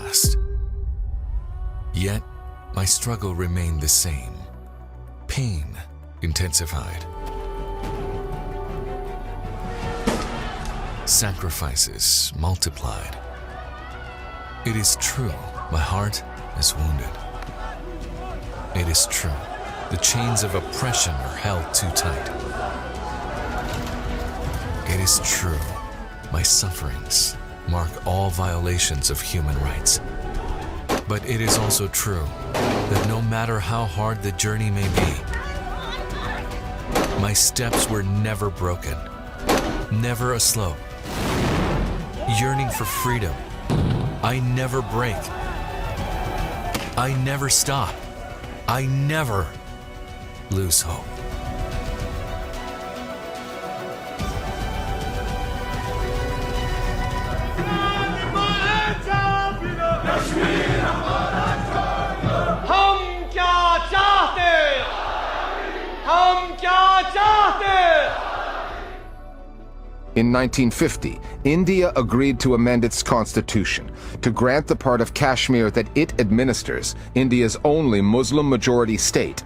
past. Yet, my struggle remained the same. Pain intensified. Sacrifices multiplied. It is true, my heart is wounded. It is true, the chains of oppression are held too tight. It is true, my sufferings mark all violations of human rights. But it is also true that no matter how hard the journey may be, my steps were never broken, never a slope. Yearning for freedom, I never break. I never stop. I never lose hope. In 1950, India agreed to amend its constitution to grant the part of Kashmir that it administers, India's only Muslim-majority state.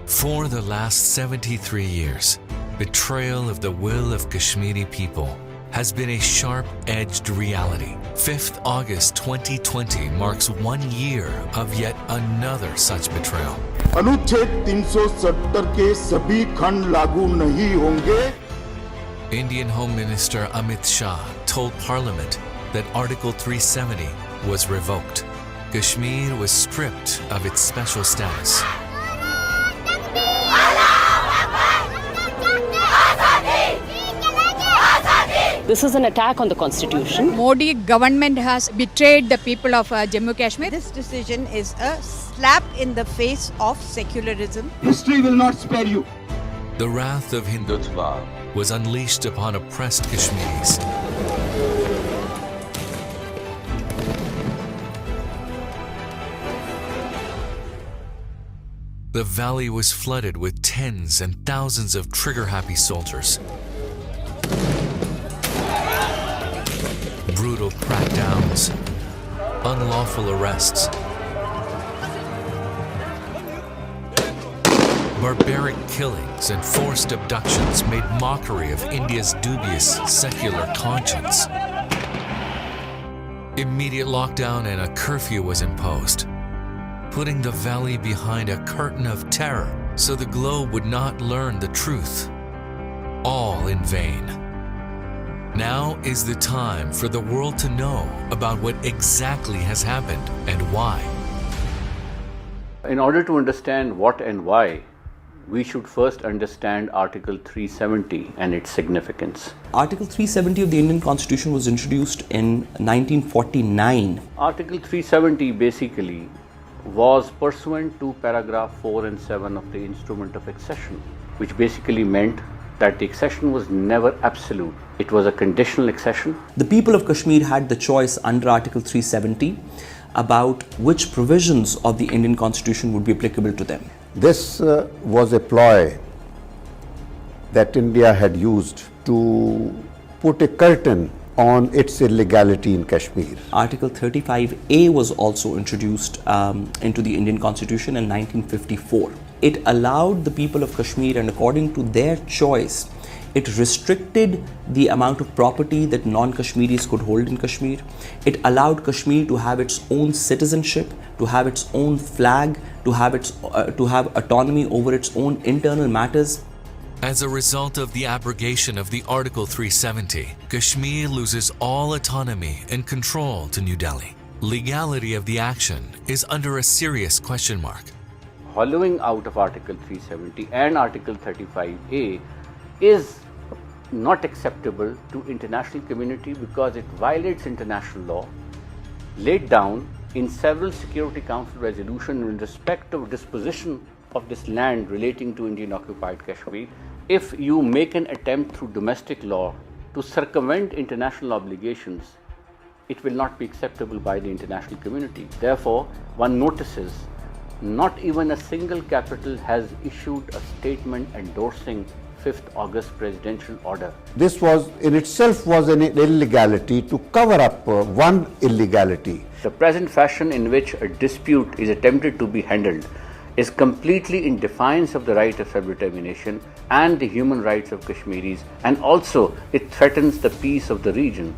For the last 73 years, betrayal of the will of Kashmiri people has been a sharp-edged reality. 5th August 2020 marks 1 year of yet another such betrayal. अनुच्छेद 370 के सभी खंड लागू नहीं होंगे. Indian Home Minister Amit Shah told Parliament that Article 370 was revoked. Kashmir was stripped of its special status. This is an attack on the constitution. Modi government has betrayed the people of Jammu Kashmir. This decision is a slap in the face of secularism. History will not spare you. The wrath of Hindutva was unleashed upon oppressed Kashmiris. The valley was flooded with tens and thousands of trigger-happy soldiers. Brutal crackdowns, unlawful arrests, barbaric killings and forced abductions made mockery of India's dubious secular conscience. Immediate lockdown and a curfew was imposed, putting the valley behind a curtain of terror so the globe would not learn the truth. All in vain. Now is the time for the world to know about what exactly has happened and why. In order to understand what and why, we should first understand Article 370 and its significance. Article 370 of the Indian Constitution was introduced in 1949. Article 370 basically was pursuant to paragraph 4 and 7 of the Instrument of Accession, which basically meant that the accession was never absolute. It was a conditional accession. The people of Kashmir had the choice under Article 370 about which provisions of the Indian Constitution would be applicable to them. This was a ploy that India had used to put a curtain on its illegality in Kashmir. Article 35A was also introduced into the Indian Constitution in 1954. It allowed the people of Kashmir, and according to their choice, it restricted the amount of property that non-Kashmiris could hold in Kashmir. It allowed Kashmir to have its own citizenship, to have its own flag, to have autonomy over its own internal matters. As a result of the abrogation of the Article 370, Kashmir loses all autonomy and control to New Delhi. Legality of the action is under a serious question mark. Hollowing out of Article 370 and Article 35A is not acceptable to international community because it violates international law laid down in several Security Council resolutions in respect of disposition of this land relating to Indian occupied Kashmir. If you make an attempt through domestic law to circumvent international obligations, it will not be acceptable by the international community. Therefore, one notices not even a single capital has issued a statement endorsing 5th August presidential order. This was in itself was an illegality to cover up one illegality. The present fashion in which a dispute is attempted to be handled is completely in defiance of the right of self-determination and the human rights of Kashmiris, and also it threatens the peace of the region.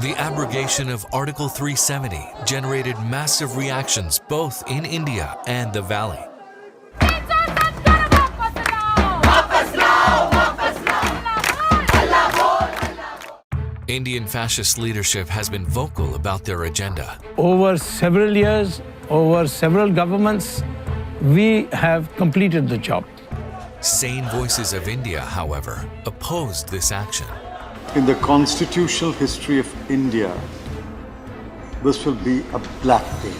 The abrogation of Article 370 generated massive reactions both in India and the Valley. Indian fascist leadership has been vocal about their agenda. Over several years, over several governments, we have completed the job. Sane voices of India, however, opposed this action. In the constitutional history of India, this will be a black day,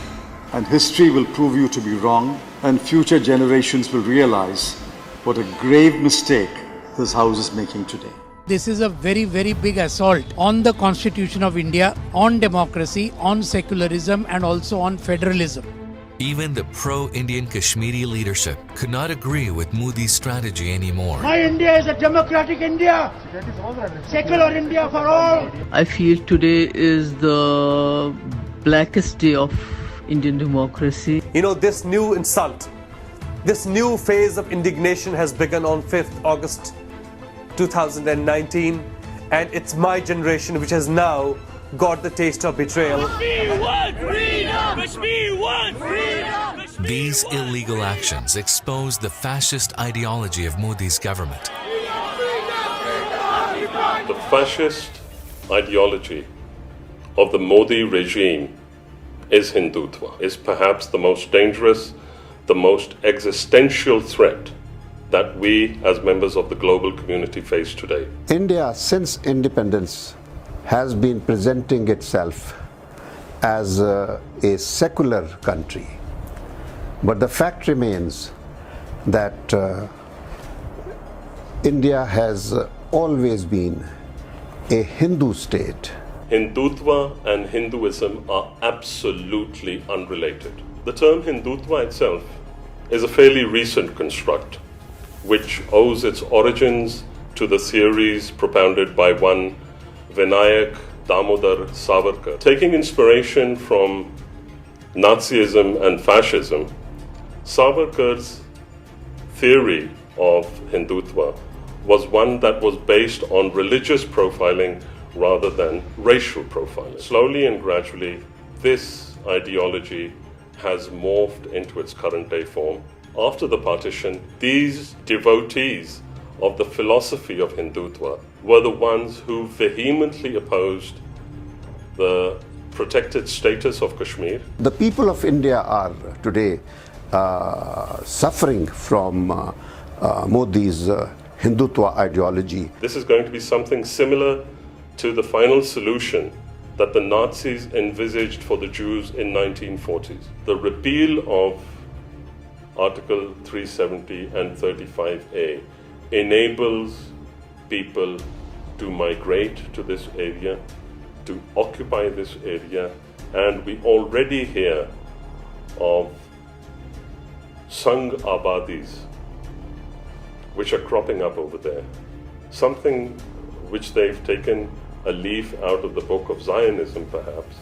and history will prove you to be wrong, and future generations will realize what a grave mistake this House is making today. This is a very, very big assault on the Constitution of India, on democracy, on secularism, and also on federalism. Even the pro-Indian Kashmiri leadership could not agree with Modi's strategy anymore. My India is a democratic India, secular India for all. I feel today is the blackest day of Indian democracy. You know, this new insult, this new phase of indignation has begun on 5th August 2019, and it's my generation which has now got the taste of betrayal. Kashmir wants freedom! Kashmir wants freedom! These illegal actions expose the fascist ideology of Modi's government. The fascist ideology of the Modi regime is Hindutva, is perhaps the most dangerous, the most existential threat that we as members of the global community face today. India, since independence, has been presenting itself as a secular country. But the fact remains that India has always been a Hindu state. Hindutva and Hinduism are absolutely unrelated. The term Hindutva itself is a fairly recent construct, which owes its origins to the theories propounded by one Vinayak Damodar Savarkar. Taking inspiration from Nazism and fascism, Savarkar's theory of Hindutva was one that was based on religious profiling rather than racial profiling. Slowly and gradually, this ideology has morphed into its current day form. After the partition, these devotees of the philosophy of Hindutva were the ones who vehemently opposed the protected status of Kashmir. The people of India are today suffering from Modi's Hindutva ideology. This is going to be something similar to the final solution that the Nazis envisaged for the Jews in 1940s. The repeal of Article 370 and 35A enables people to migrate to this area, to occupy this area, and we already hear of Sangh Abadis which are cropping up over there. Something which they've taken a leaf out of the book of Zionism, perhaps.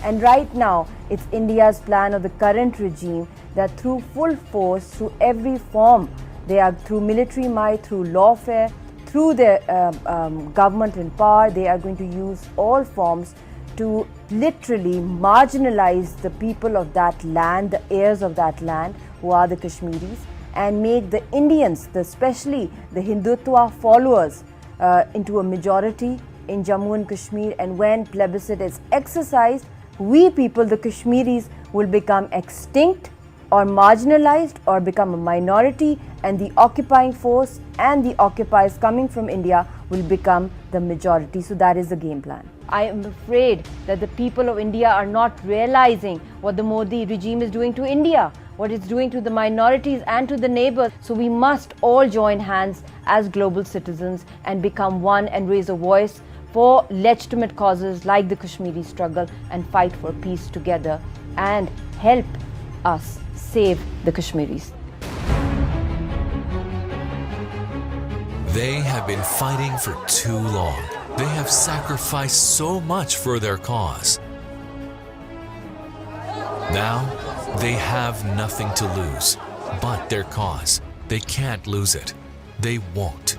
And right now, it's India's plan of the current regime that through full force, through every form, they are through military might, through lawfare, through their government in power, they are going to use all forms to literally marginalize the people of that land, the heirs of that land, who are the Kashmiris, and make the Indians, especially the Hindutva followers, into a majority in Jammu and Kashmir. And when plebiscite is exercised, we people, the Kashmiris, will become extinct or marginalized or become a minority, and the occupying force and the occupiers coming from India will become the majority. So that is the game plan. I am afraid that the people of India are not realizing what the Modi regime is doing to India, what it's doing to the minorities and to the neighbors. So we must all join hands as global citizens and become one and raise a voice for legitimate causes like the Kashmiri struggle and fight for peace together and help us save the Kashmiris. They have been fighting for too long. They have sacrificed so much for their cause. Now, they have nothing to lose but their cause. They can't lose it. They won't.